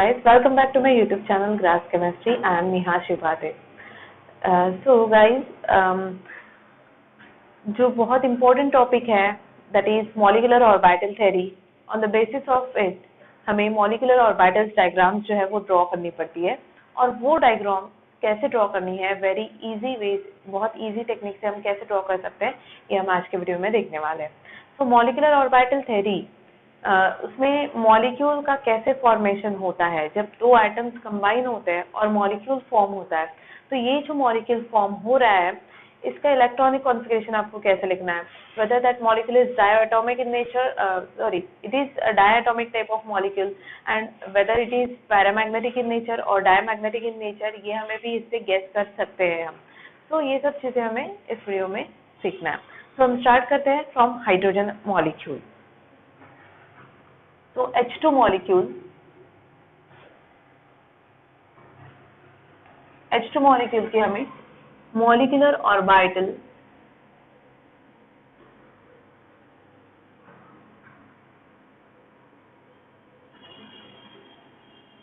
guys, welcome back to my YouTube channel Grass Chemistry. I am Neha Shivade. So guys, जो बहुत important topic है that is molecular orbital theory. On the basis of it, हमें molecular orbital diagrams जो है वो draw करनी पड़ती है और वो diagram कैसे draw करनी है very easy way, बहुत easy technique से हम कैसे draw कर सकते हैं ये हम आज के वीडियो में देखने वाले हैं. So molecular orbital theory उसमें मॉलिक्यूल का कैसे फॉर्मेशन होता है जब दो एटम्स कंबाइन होते हैं और मॉलिक्यूल फॉर्म होता है. तो ये जो मॉलिक्यूल फॉर्म हो रहा है इसका इलेक्ट्रॉनिक कॉन्फ़िगरेशन आपको कैसे लिखना है. Whether that molecule is diatomic in nature, it is a diatomic type of molecule and whether it is paramagnetic in nature और डायमैग्नेटिक इन नेचर, ये हमें भी इससे गेस कर सकते हैं हम. तो ये सब चीजें हमें इस वीडियो में सीखना है. तो हम स्टार्ट करते हैं फ्रॉम हाइड्रोजन मॉलिक्यूल. तो H2 मॉलिक्यूल, H2 मॉलिक्यूल की हमें मॉलिक्यूलर ऑर्बिटल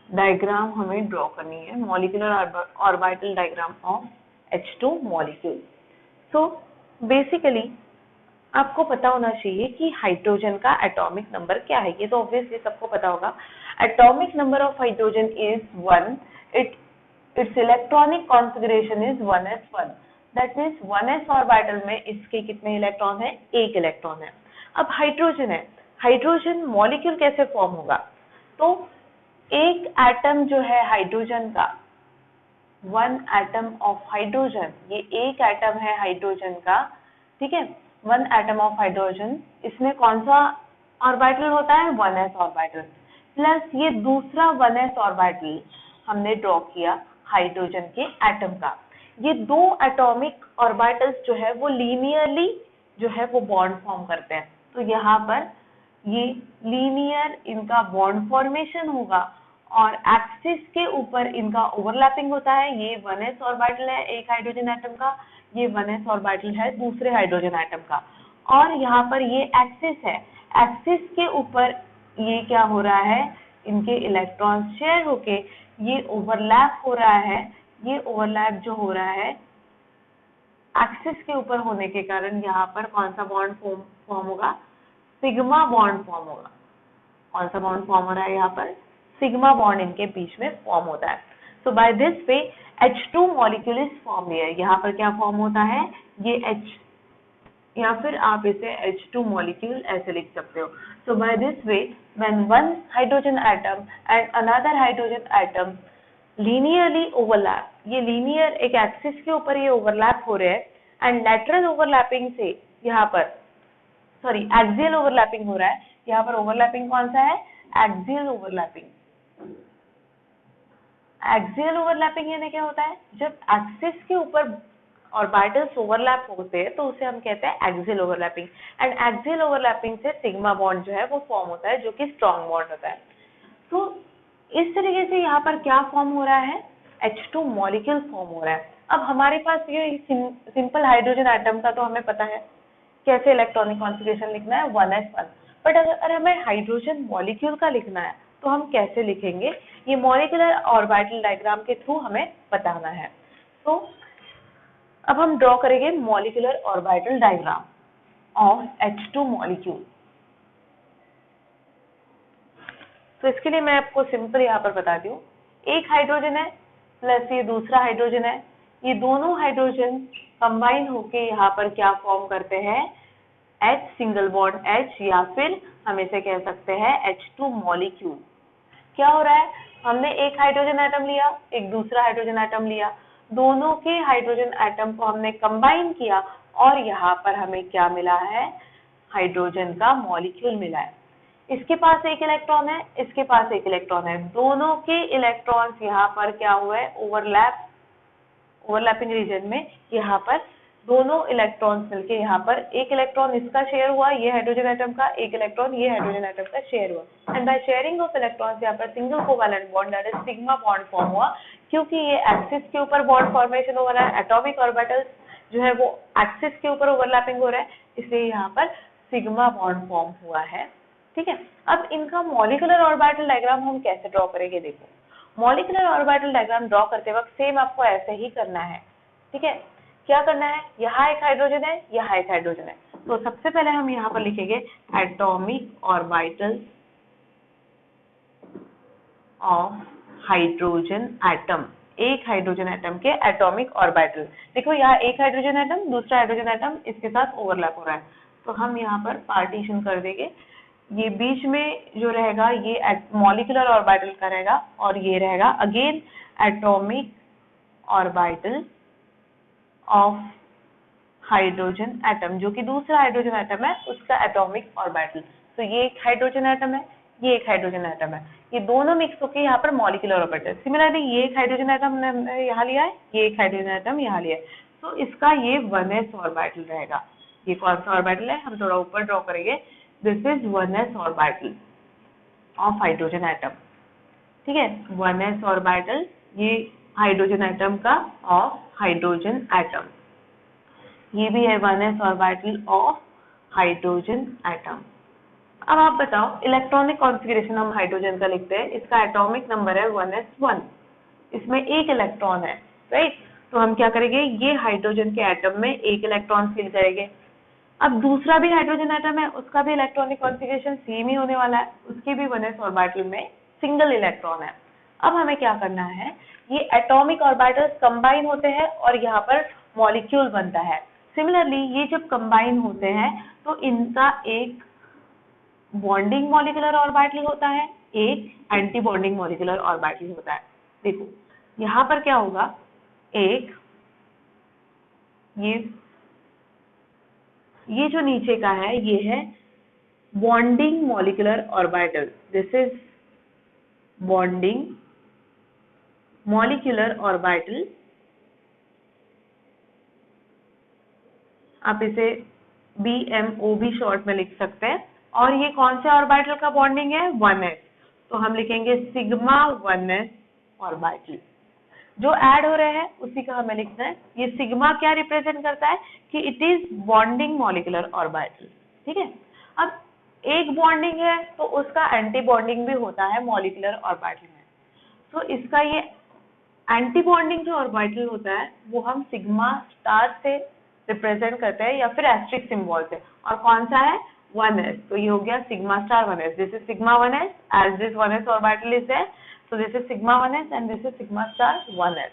डायग्राम हमें ड्रॉ करनी है. Molecular orbital diagram of H2 molecule. So basically आपको पता होना चाहिए कि हाइड्रोजन का एटॉमिक नंबर क्या है. ये तो ऑब्वियसली सबको पता होगा. Atomic number of hydrogen is 1. It's electronic configuration is 1s1. That means 1s orbital में इसके कितने इलेक्ट्रॉन है? एक इलेक्ट्रॉन है. अब हाइड्रोजन है, हाइड्रोजन मॉलिक्यूल कैसे फॉर्म होगा? तो एक एटम जो है हाइड्रोजन का, 1 एटम ऑफ हाइड्रोजन, ये एक एटम है हाइड्रोजन का, ठीक है. 1 एटम ऑफ हाइड्रोजन, इसमें कौन सा ऑर्बिटल होता है? 1s orbital. प्लस ये दूसरा 1s ऑर्बिटल हमने ड्रॉ किया हाइड्रोजन के एटम का. ये दो एटॉमिक ऑर्बिटल्स जो है वो लीनियरली जो है वो बॉन्ड फॉर्म करते हैं. तो यहाँ पर ये लीनियर इनका बॉन्ड फॉर्मेशन होगा और एक्सिस के ऊपर इनका ओवरलैपिंग होता है. ये 1s ऑर्बिटल है एक हाइड्रोजन एटम का, ये 1s ऑर्बिटल है दूसरे हाइड्रोजन एटम का, और यहाँ पर ये एक्सिस है. एक्सिस के ऊपर ये क्या हो रहा है? इनके इलेक्ट्रॉन शेयर होके ये ओवरलैप हो रहा है. ये ओवरलैप जो हो रहा है एक्सिस के ऊपर होने के कारण यहाँ पर कौन सा बॉन्ड फॉर्म होगा? सिग्मा बॉन्ड फॉर्म होगा. कौन सा बॉन्ड फॉर्म हो रहा है? यहाँ पर सिग्मा बॉन्ड इनके बीच में फॉर्म होता है. So by this way H2 molecule is form है. यहाँ पर क्या फॉर्म होता है? ये H, या फिर आप इसे H2 मॉलिक्यूल ऐसे लिख सकते हो. So by this way when one hydrogen atom and another hydrogen atom linearly overlap, ये लीनियर एक एक्सिस के ऊपर ये ओवरलैप हो रहे हैं एंड लैटरल ओवरलैपिंग से यहाँ पर एक्सियल ओवरलैपिंग हो रहा है. यहाँ पर ओवरलैपिंग कौन सा है? Axial overlapping. एक्सियल ओवरलैपिंग यानी क्या होता है? जब एक्सिस के ऊपर ऑर्बिटल्स ओवरलैप होते हैं तो उसे हम कहते हैं axial overlapping. And axial overlapping से सिग्मा बॉन्ड जो है वो फॉर्म होता है जो कि स्ट्रॉन्ग बॉन्ड होता है. तो इस तरीके से यहाँ पर क्या फॉर्म हो रहा है? H2 मॉलिक्यूल फॉर्म हो रहा है. अब हमारे पास ये सिंपल हाइड्रोजन एटम का तो हमें पता है कैसे इलेक्ट्रॉनिक कॉन्फ़िगरेशन लिखना है, 1s1. बट अगर हमें हाइड्रोजन मॉलिक्यूल का लिखना है तो हम कैसे लिखेंगे? ये मॉलिक्यूलर ऑर्बिटल डायग्राम के थ्रू हमें बताना है. तो अब हम ड्रॉ करेंगे molecular orbital diagram of H2 molecule. तो इसके लिए मैं आपको सिंपल यहाँ पर बताती हूँ. एक हाइड्रोजन है प्लस ये दूसरा हाइड्रोजन है. ये दोनों हाइड्रोजन कंबाइन होके यहाँ पर क्या फॉर्म करते हैं? H सिंगल बॉन्ड H, या फिर हम इसे कह सकते हैं H2 मॉलिक्यूल. क्या हो रहा है? हमने एक हाइड्रोजन एटम लिया, एक दूसरा हाइड्रोजन एटम लिया, दोनों के हाइड्रोजन एटम को हमने कंबाइन किया और यहाँ पर हमें क्या मिला है? हाइड्रोजन का मॉलिक्यूल मिला है. इसके पास एक इलेक्ट्रॉन है, इसके पास एक इलेक्ट्रॉन है. दोनों के इलेक्ट्रॉन्स यहाँ पर क्या हुआ है? ओवरलैपिंग रीजन में यहाँ पर दोनों इलेक्ट्रॉन्स मिलके यहाँ पर एक इलेक्ट्रॉन इसका शेयर हुआ, ये हाइड्रोजन एटम का, एक इलेक्ट्रॉन ये हाइड्रोजन एटम का शेयर हुआ. And by sharing of electrons यहाँ पर single covalent bond that is sigma bond form हुआ. क्योंकि ये एक्सिस के ऊपर बॉन्ड फॉर्मेशन हो रहा है, एटॉमिक ऑर्बिटल्स जो है वो एक्सिस के ऊपर ओवरलैपिंग हो रहा है, इसलिए यहाँ पर सिग्मा बॉन्ड फॉर्म हुआ है ठीक है। अब इनका मॉलिक्यूलर ऑर्बिटल डायग्राम हम कैसे ड्रॉ करेंगे, देखो मॉलिक्यूलर ऑर्बिटल डायग्राम ड्रॉ करते वक्त सेम आपको ऐसे ही करना है, ठीक है। क्या करना है, यहाँ एक हाइड्रोजन है, यहाँ एक हाइड्रोजन है, तो सबसे पहले हम यहाँ पर लिखेंगे atomic orbital of hydrogen atom, एक हाइड्रोजन एटम के एटॉमिक ऑर्बिटल। देखो यहाँ एक हाइड्रोजन एटम, दूसरा हाइड्रोजन एटम इसके साथ ओवरलैप हो रहा है, तो हम यहाँ पर पार्टीशन कर देंगे। ये बीच में जो रहेगा ये मॉलिक्यूलर ऑर्बिटल का रहेगा, और ये रहेगा again atomic orbital of hydrogen atom, जो कि दूसरा हाइड्रोजन एटम है उसका एटॉमिक ऑर्बिटल। तो ये एक हाइड्रोजन एटम है, ये एक हाइड्रोजन एटम है, ये दोनों मिक्स होकर यहाँ पर मॉलिक्यूलर ऑर्बिटल। सिमिलरली ये एक हाइड्रोजन एटम यहाँ लिया है, ये एक हाइड्रोजन एटम यहाँ लिया है, तो इसका ये 1s ऑर्बिटल रहेगा। ये कौन सा ऑर्बिटल है, हम थोड़ा ऊपर ड्रॉ करेंगे। This is 1s orbital of hydrogen atom, ठीक है। 1s ऑर्बिटल ये हाइड्रोजन एटम का ऑफ हाइड्रोजन एटम, ये भी है 1s orbital of hydrogen atom. अब आप बताओ इलेक्ट्रॉनिक कॉन्फ़िगरेशन हम हाइड्रोजन का लिखते हैं, इसका एटॉमिक नंबर है 1s1, इसमें एक इलेक्ट्रॉन है, राइट। तो हम क्या करेंगे, ये हाइड्रोजन के एटम में एक इलेक्ट्रॉन फिल करेंगे। अब दूसरा भी हाइड्रोजन एटम है, उसका भी इलेक्ट्रॉनिक कॉन्फ़िगरेशन सेम ही होने वाला है, उसके भी 1s ऑर्बिटल में सिंगल इलेक्ट्रॉन है। अब हमें क्या करना है, ये एटॉमिक ऑर्बिटल्स कंबाइन होते हैं और यहाँ पर मॉलिक्यूल बनता है। सिमिलरली ये जब कंबाइन होते हैं तो इनका एक बॉन्डिंग मॉलिक्यूलर ऑर्बिटल होता है, एक एंटी बॉन्डिंग मॉलिक्यूलर ऑर्बिटल होता है। देखो यहाँ पर क्या होगा, एक ये जो नीचे का है ये है bonding molecular orbital, this is bonding molecular orbital, आप इसे BMO भी शॉर्ट में लिख सकते हैं। और ये कौन से ऑर्बिटल का बॉन्डिंग है, 1s, तो हम लिखेंगे सिग्मा 1s ऑर्बिटल। जो ऐड हो रहे हैं उसी का हमें लिखना है। ये सिग्मा क्या रिप्रेजेंट करता है कि it is bonding molecular orbital, ठीक है। अब एक बॉन्डिंग है तो उसका एंटी बॉन्डिंग भी होता है मॉलिक्यूलर ऑर्बिटल में, तो इसका ये एंटी बॉन्डिंग जो ऑर्बिटल होता है वो हम सिग्मा स्टार से रिप्रेजेंट करते हैं या फिर एस्ट्रिक सिंबल से, और कौन सा है, 1s, तो ये हो गया sigma star 1s, this is sigma 1s as this 1s orbital is there, so this is sigma 1s and this is sigma star 1s।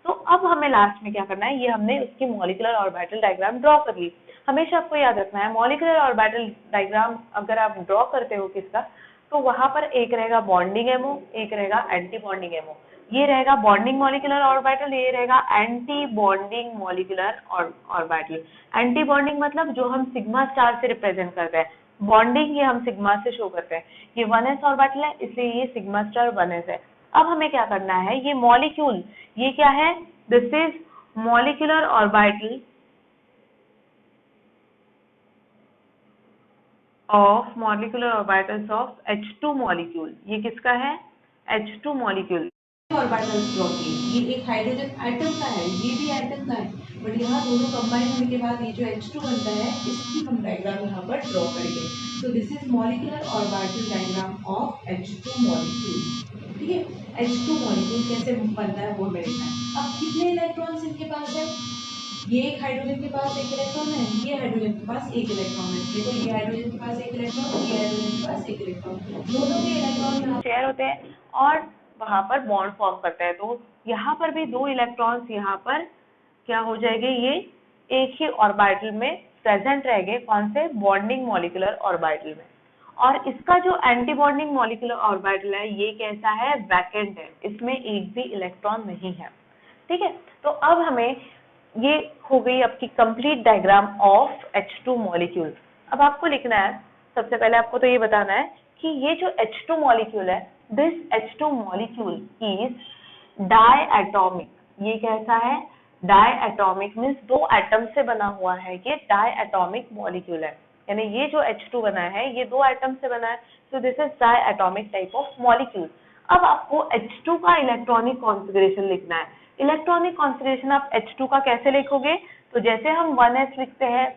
तो अब हमें लास्ट में क्या करना है, ये हमने उसकी मॉलिक्यूलर ऑर्बिटल डायग्राम ड्रॉ कर ली। हमेशा आपको याद रखना है मॉलिक्यूलर ऑर्बिटल डायग्राम अगर आप ड्रॉ करते हो किसका, तो वहां पर एक रहेगा बॉन्डिंग एमओ, एक रहेगा एंटी बॉन्डिंग एमओ। ये रहेगा बॉन्डिंग मॉलिक्यूलर ऑर्बिटल, ये रहेगा anti bonding molecular orbital. Anti bonding मतलब जो हम सिग्मा स्टार से रिप्रेजेंट करते हैं, बॉन्डिंग ये हम सिग्मा से शो करते हैं। ये 1s ऑर्बिटल है इसलिए ये सिग्मा स्टार 1s है। अब हमें क्या करना है, ये मॉलिक्यूल ये क्या है, this is molecular orbital of molecular orbitals of H2 molecule. ये किसका है, H2 मॉलिक्यूल ऑर्बिटल्स ड्रॉ किए। ये एक हाइड्रोजन एटम का है, ये भी एटम का है, बट यहाँ दोनों कंबाइन होने के बाद ये जो H2 बनता है इसकी हम डायग्राम यहाँ पर ड्रॉ करेंगे। तो this is molecular orbital diagram of H2 molecule, ठीक है। H2 मॉलिक्यूल कैसे बनता है वो हमें देखना है। अब कितने इलेक्ट्रॉन्स इनके पास है, ये एक हाइड्रोजन के पास एक इलेक्ट्रॉन है, ये हाइड्रोजन के पास एक इलेक्ट्रॉन है। देखो ये हाइड्रोजन के पास एक इलेक्ट्रॉन, ये हाइड्रोजन के पास एक इलेक्ट्रॉन, दोनों के इलेक्ट्रॉन यहाँ शेयर होते हैं और वहां पर बॉन्ड फॉर्म करते हैं। तो यहाँ पर भी दो इलेक्ट्रॉन्स यहाँ पर क्या हो जाएंगे, ये एक ही ऑर्बिटल में प्रेजेंट रहेंगे, कौन से, बॉन्डिंग मॉलिक्यूलर ऑर्बिटल में। और इसका जो एंटी बॉन्डिंग मॉलिक्यूलर ऑर्बिटल है ये कैसा है, वैकेंट है, इसमें एक भी इलेक्ट्रॉन नहीं है, ठीक है। तो अब हमें ये हो गई आपकी complete diagram of H2 molecule. अब आपको लिखना है, सबसे पहले आपको तो ये बताना है कि ये जो H2 मॉलिक्यूल है, दिस H2 मॉलिक्यूल इज डायएटॉमिक। ये कैसा है, डायएटॉमिक मींस दो एटम से बना हुआ है, ये डायएटॉमिक मॉलिक्यूल है, यानी ये जो H2 बना है ये दो एटम से बना है, so this is diatomic type of molecule. अब आपको H2 का इलेक्ट्रॉनिक कॉन्फ़िगरेशन लिखना है। इलेक्ट्रॉनिक कॉन्फ़िगरेशन आप H2 का कैसे लिखोगे, तो जैसे हम 1s लिखते हैं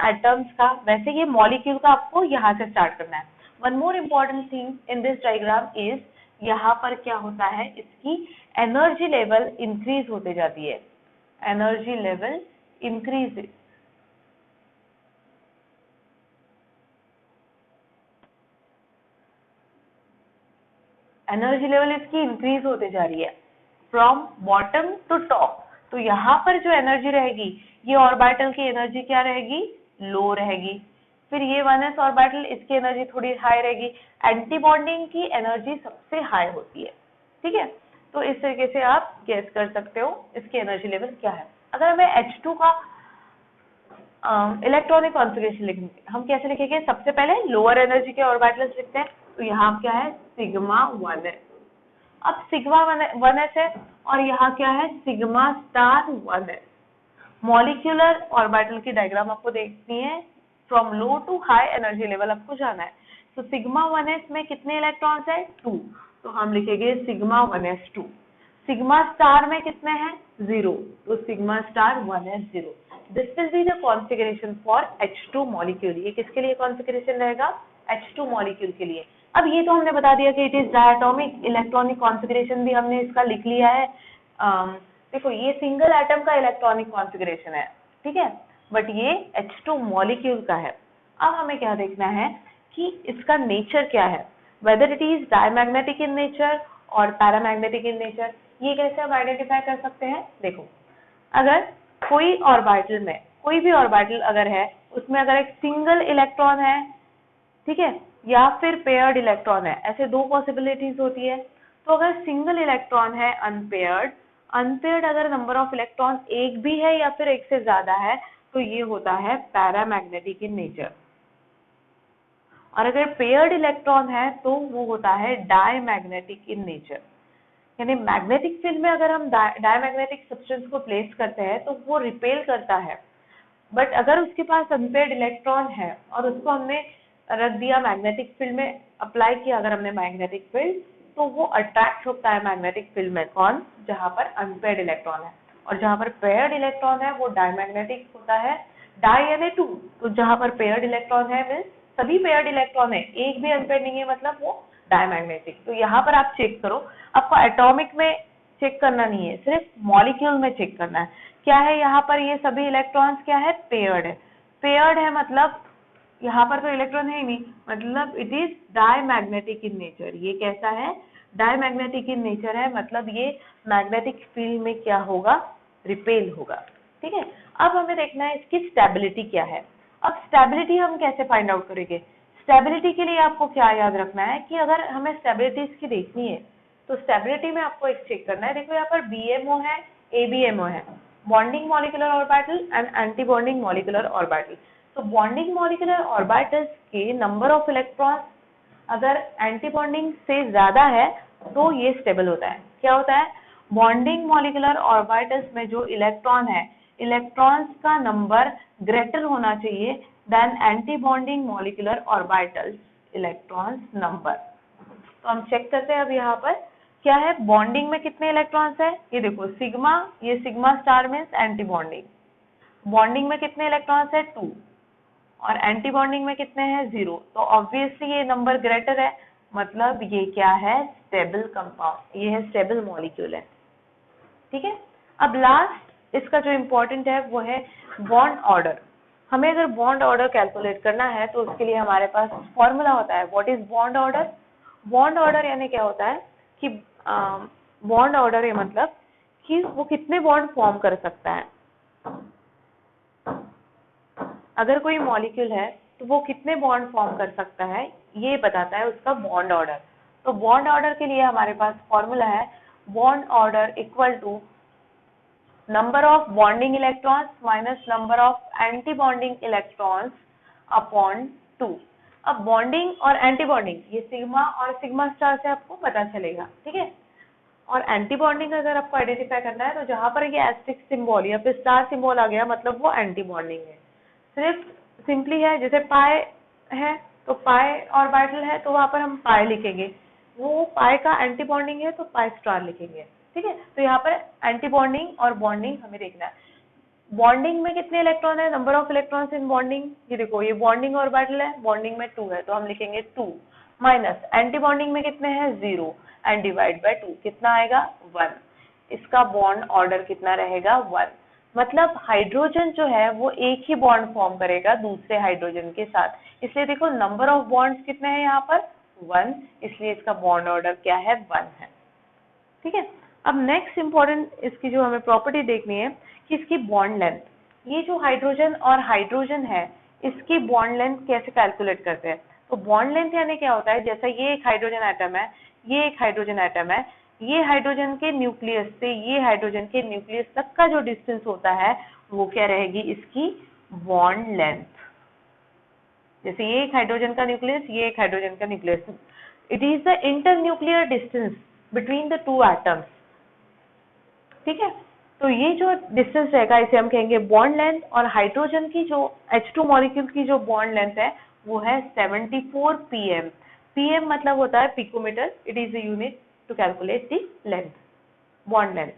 एटम्स का, वैसे ये मॉलिक्यूल का आपको यहाँ से स्टार्ट करना है। One more important thing in this diagram is, यहाँ पर क्या होता है, इसकी एनर्जी लेवल इंक्रीज होते जाती है, energy level increase, energy level इसकी इंक्रीज होते जा रही है फ्रॉम बॉटम टू टॉप। तो यहाँ पर जो एनर्जी रहेगी, ये ऑर्बिटल की एनर्जी क्या रहेगी, लो रहेगी। फिर ये 1s ऑर्बिटल, इसकी एनर्जी थोड़ी हाई रहेगी। एंटी बॉन्डिंग की एनर्जी सबसे हाई होती है, ठीक है। तो इस तरीके से आप गेस कर सकते हो इसकी एनर्जी लेवल क्या है। अगर हमें H2 का इलेक्ट्रॉनिक कॉन्फ़िगरेशन लिखेंगे, हम कैसे लिखेंगे, सबसे पहले लोअर एनर्जी के ऑर्बिटल्स लिखते हैं। तो यहाँ क्या है, सिग्मा 1s। अब सिग्मा 1s है और यहाँ क्या है, sigma star 1s। Molecular orbital की डायग्राम आपको देखनी है, from low to high energy level आपको जाना है। तो सिग्मा 1s में कितने इलेक्ट्रॉन्स है, 2, तो हम लिखेंगे सिग्मा 1s2। सिग्मा स्टार में कितने हैं, 0, तो sigma star 1s 0। This will be the configuration for H2 molecule. ये किसके लिए कॉन्फ़िगरेशन रहेगा, H2 मॉलिक्यूल के लिए। अब ये तो हमने बता दिया कि it is diatomic, electronic configuration भी हमने इसका लिख लिया है। देखो ये सिंगल एटम का इलेक्ट्रॉनिक कॉन्फ़िगरेशन है, ठीक है, बट ये H2 मॉलिक्यूल का है। अब हमें क्या देखना है कि इसका नेचर क्या है, whether it is diamagnetic in nature और पैरामैग्नेटिक इन नेचर। ये कैसे हम आइडेंटिफाई कर सकते हैं, देखो अगर कोई ऑर्बिटल में, कोई भी ऑर्बिटल अगर है, उसमें अगर एक सिंगल इलेक्ट्रॉन है, ठीक है, या फिर पेयर्ड इलेक्ट्रॉन है, ऐसे दो पॉसिबिलिटीज होती है। तो अगर सिंगल इलेक्ट्रॉन है अनपेयर्ड, अनपेयर्ड अगर नंबर ऑफ इलेक्ट्रॉन एक भी है या फिर एक से ज्यादा है, तो ये होता है पैरामैग्नेटिक इन नेचर। और अगर पेयर्ड इलेक्ट्रॉन है तो वो होता है डायमैग्नेटिक इन नेचर। यानी मैग्नेटिक फील्ड में अगर हम डायमैग्नेटिक सब्सटेंस को प्लेस करते हैं तो वो रिपेल करता है, बट अगर उसके पास अनपेयर्ड इलेक्ट्रॉन है और उसको हमने रख दिया मैग्नेटिक फील्ड में, अप्लाई किया अगर हमने मैग्नेटिक फील्ड, तो वो अट्रैक्ट होता है मैग्नेटिक फील्ड में, कौन, जहां पर अनपेयर्ड इलेक्ट्रॉन है। और जहां पर पेयर्ड इलेक्ट्रॉन है वो डायमैग्नेटिक होता है, डाई यानी 2, तो जहां पर पेयर्ड इलेक्ट्रॉन है मीन्स सभी पेयर्ड इलेक्ट्रॉन है, एक भी अनपेयर्ड नहीं है, मतलब वो डायमैग्नेटिक। तो यहाँ पर आप चेक करो, आपको एटॉमिक में चेक करना नहीं है, सिर्फ मॉलिक्यूल में चेक करना है। क्या है यहाँ पर, ये सभी इलेक्ट्रॉन्स क्या है, पेयर्ड है। पेयर्ड है मतलब यहाँ पर तो इलेक्ट्रॉन है ही नहीं, मतलब it is diamagnetic in nature. ये कैसा है, डायमैग्नेटिक इन नेचर है, मतलब ये मैग्नेटिक फील्ड में क्या होगा, रिपेल होगा, ठीक है। अब हमें देखना है इसकी स्टेबिलिटी क्या है। अब स्टेबिलिटी हम कैसे फाइंड आउट करेंगे, स्टेबिलिटी के लिए आपको क्या याद रखना है कि अगर हमें स्टेबिलिटी इसकी देखनी है तो स्टेबिलिटी में आपको एक चेक करना है। देखो यहाँ पर BMO है, ABMO है, bonding molecular orbital and anti bonding molecular orbital. तो बॉन्डिंग मॉलिक्यूलर ऑर्बिटल्स के नंबर ऑफ इलेक्ट्रॉन्स अगर एंटी बॉन्डिंग से ज्यादा है तो ये स्टेबल होता है। क्या होता है, बॉन्डिंग मॉलिक्यूलर ऑर्बिटल्स में जो इलेक्ट्रॉन है, इलेक्ट्रॉन्स का नंबर ग्रेटर होना चाहिए than anti bonding molecular orbitals electrons number. तो हम चेक करते हैं अब यहाँ पर क्या है, बॉन्डिंग में कितने इलेक्ट्रॉन्स है, ये देखो सिग्मा, ये sigma star means anti bonding, bonding में कितने इलेक्ट्रॉन्स है, 2, और एंटी बॉन्डिंग में कितने हैं, 0। तो ऑब्वियसली ये नंबर ग्रेटर है, मतलब ये क्या है, स्टेबल कंपाउंड, ये है स्टेबल मॉलिक्यूल है, ठीक है। अब लास्ट इसका जो इम्पोर्टेंट है वो है बॉन्ड ऑर्डर। हमें अगर बॉन्ड ऑर्डर कैलकुलेट करना है तो उसके लिए हमारे पास फॉर्मूला होता है। What is bond order, bond order यानी क्या होता है कि बॉन्ड ऑर्डर ये मतलब कि वो कितने बॉन्ड फॉर्म कर सकता है। अगर कोई मॉलिक्यूल है तो वो कितने बॉन्ड फॉर्म कर सकता है, ये बताता है उसका बॉन्ड ऑर्डर। तो बॉन्ड ऑर्डर के लिए हमारे पास फॉर्मूला है, bond order equal to number of bonding electrons minus number of anti bonding electrons upon 2। अब बॉन्डिंग और एंटी बॉन्डिंग ये सिग्मा और सिग्मा स्टार से आपको पता चलेगा, ठीक है। और एंटी बॉन्डिंग अगर आपको आइडेंटिफाई करना है तो जहां पर ये एस्टेरिस्क सिंबल या फिर स्टार सिंबल आ गया मतलब वो एंटी बॉन्डिंग है। सिर्फ सिंपली है, जैसे पाई है तो पाई ऑर्बिटल है तो वहां पर हम पाई लिखेंगे, वो पाई का एंटी बॉन्डिंग है तो पाई स्टार लिखेंगे, ठीक है। तो यहाँ पर एंटी बॉन्डिंग और बॉन्डिंग हमें देखना है। बॉन्डिंग में कितने इलेक्ट्रॉन है, number of electrons in bonding, ये देखो ये बॉन्डिंग ऑर्बिटल है, बॉन्डिंग में 2 है तो हम लिखेंगे 2 माइनस एंटी बॉन्डिंग में कितने हैं 0 एंड डिवाइड बाय 2 कितना आएगा 1। इसका बॉन्ड ऑर्डर कितना रहेगा 1। मतलब हाइड्रोजन जो है वो एक ही बॉन्ड फॉर्म करेगा दूसरे हाइड्रोजन के साथ, इसलिए देखो नंबर ऑफ बॉन्ड्स कितने हैं यहाँ पर 1, इसलिए इसका बॉन्ड ऑर्डर क्या है 1 है। ठीक है, अब नेक्स्ट इंपॉर्टेंट इसकी जो हमें प्रॉपर्टी देखनी है कि इसकी बॉन्ड लेंथ, ये जो हाइड्रोजन और हाइड्रोजन है इसकी बॉन्ड लेंथ कैसे कैलकुलेट करते हैं। तो बॉन्ड लेंथ यानी क्या होता है, जैसा ये एक हाइड्रोजन एटम है, ये एक हाइड्रोजन एटम है, ये हाइड्रोजन के न्यूक्लियस से ये हाइड्रोजन के न्यूक्लियस तक का जो डिस्टेंस होता है वो क्या रहेगी इसकी बॉन्ड लेंथ। जैसे ये एक हाइड्रोजन का न्यूक्लियस, ये एक हाइड्रोजन का nucleus, it is the internuclear distance between the two atoms. ठीक है, तो ये जो डिस्टेंस रहेगा इसे हम कहेंगे बॉन्ड लेंथ, और हाइड्रोजन की जो H2 मॉलिक्यूल की जो बॉन्ड लेंथ है वो है 74 pm। pm मतलब होता है picometre, it is the unit to calculate the length, bond length.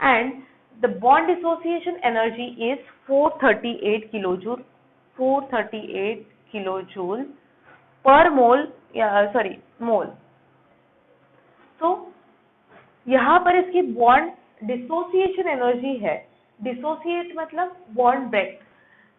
And the bond dissociation energy is 438 kilojoule, 438 kilojoule पर मोल, सॉरी मोल। तो यहाँ पर इसकी बॉन्ड डिसोसिएशन एनर्जी है, डिसोसिएट मतलब bond break,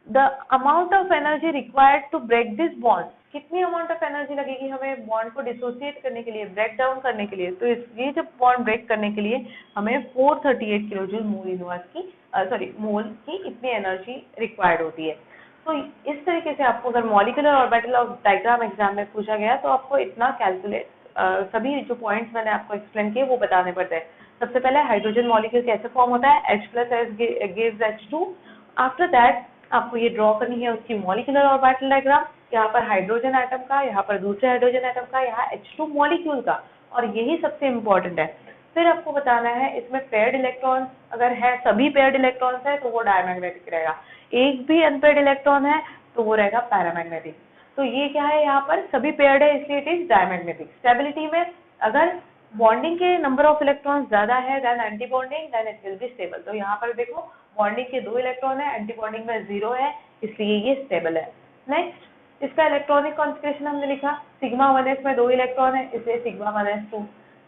the amount of energy required to break this bond, कितनी amount of energy लगेगी हमें बॉन्ड को डिसोसिएट करने के लिए, ब्रेक डाउन करने के लिए। तो ये जब बॉन्ड ब्रेक करने के लिए हमें 438 किलोजूल मोल इनवर्स की मोल की इतनी एनर्जी रिक्वायर्ड होती है। तो इस तरीके से आपको अगर molecular orbital of diagram exam में पूछा गया तो आपको इतना कैलकुलेट सभी जो पॉइंट्स मैंने आपको एक्सप्लेन किए वो बताने पड़ते हैं। सबसे पहले हाइड्रोजन मॉलिक्यूल कैसे फॉर्म होता है, H+S gives H2। After that आपको ये ड्रॉ करनी है उसकी मॉलिक्यूलर ऑर्बिटल डायग्राम, यहाँ पर हाइड्रोजन एटम का, यहाँ पर दूसरे हाइड्रोजन एटम का, यहाँ H2 मॉलिक्यूल का, और यही सबसे इम्पोर्टेंट है। फिर आपको बताना है इसमें पेयर्ड इलेक्ट्रॉन अगर है, सभी पेयर्ड इलेक्ट्रॉन्स है तो वो डायमैग्नेटिक रहेगा, एक भी अनपेयर्ड इलेक्ट्रॉन है तो वो रहेगा पैरामैग्नेटिक। तो ये क्या है, यहाँ पर सभी पेयर्ड है इसलिए इट इज डायमैग्नेटिक। स्टेबिलिटी में अगर बॉन्डिंग के नंबर ऑफ इलेक्ट्रॉन्स ज्यादा है than anti bonding, then it will be stable. तो यहाँ पर देखो बॉन्डिंग के 2 इलेक्ट्रॉन है, एंटी बॉन्डिंग में 0 है, इसलिए ये स्टेबल है। नेक्स्ट इसका इलेक्ट्रॉनिक कॉन्फिगरेशन हमने लिखा, सिग्मा 1s में 2 इलेक्ट्रॉन है इसलिए सिग्मा 1s2,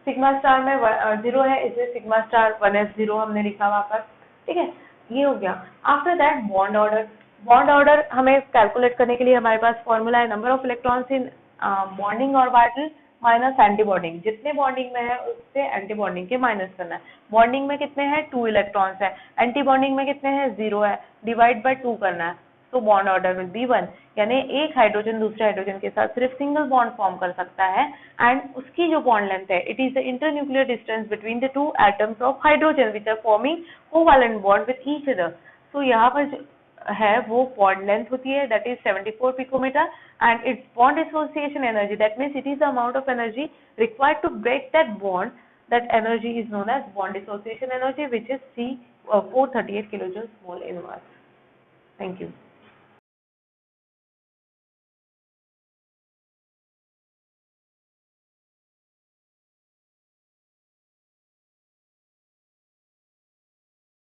सिग्मा स्टार में 0 है इसलिए सिग्मा स्टार 1s0 हमने लिखा वहां पर। ठीक है, ये हो गया। After that bond order, bond order हमें कैलकुलेट करने के लिए हमारे पास फॉर्मूला है number of electrons in bonding orbital minus anti bonding, जितने बॉन्डिंग में है उससे एंटी बॉन्डिंग के माइनस करना है। बॉन्डिंग में कितने हैं 2 इलेक्ट्रॉन्स है, एंटी बॉन्डिंग में कितने हैं 0 है, डिवाइड बाय 2 करना है, तो बॉन्ड ऑर्डर विल बी 1। यानी एक हाइड्रोजन दूसरे हाइड्रोजन के साथ सिर्फ सिंगल बॉन्ड फॉर्म कर सकता है, एंड उसकी जो बॉन्ड लेंथ है it is the internuclear distance between the 2 atoms of hydrogen which are forming covalent bond with each other. तो यहाँ पर है वो बॉन्ड लेंथ होती है that is 74 picometer, and its bond association energy, that means it is the amount of energy required to break that bond, that energy is known as bond dissociation energy which is 438 kilojoules mole inverse. Thank you.